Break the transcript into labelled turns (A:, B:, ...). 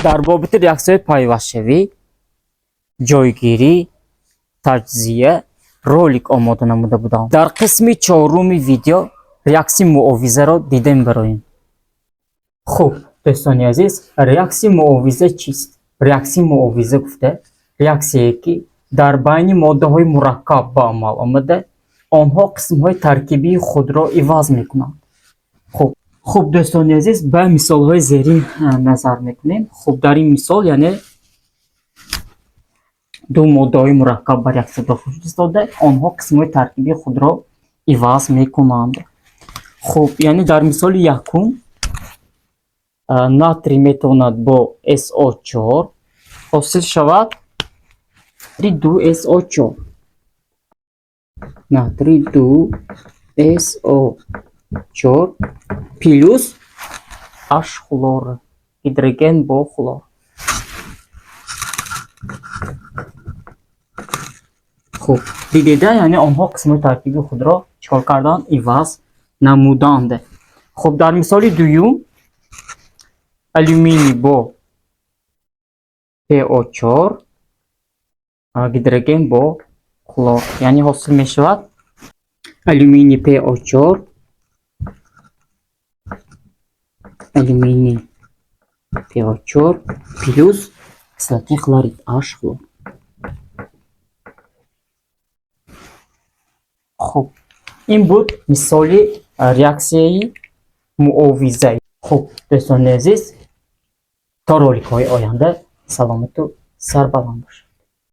A: در بابت ریاکسیون پیوستشوی، جایگیری، تجزیه، رولик آماده نموده بودم. در قسم چهارم ویدیو ریاکسیون معاوضه را دیدیم براییم. خب دوستان عزیز، ریاکسیون معاوضه چیست؟ ریاکسیون معاوضه گفته ریاکسیونی که در بین ماده های مرکب به عمل آمده آنها قسم های ترکیبی خود را عوض میکنند. خب دوستان عزیز، به مثال های زیرین نظر میکنیم. خب در این مثال یعنی دو ماده های مرکب بر یک صدا وجود داده آنها قسم های ترکیبی خود را عوض میکنند. خب یعنی در مثال یکم ناتری میتواند با SO4 حاصل شود ناتری 2SO4 ناتری 2SO4 پلوس H خلور هیدروژن با خلور. خب دیدید یعنی آنها قسم ترکیبی خود را چکار کردن؟ عوض نمودند. خب در مثال دوم الومینی با PO4 هیدروژن با خلور یعنی حاصل می شود الومینی PO4 الومینی PO4 پلوس کислоты хлорид H خلور. خب این بود مثال ریاکسیون معاوضه. خب دوستان عزیز، تا رولیک های آینده سلامت و سربلند باشید.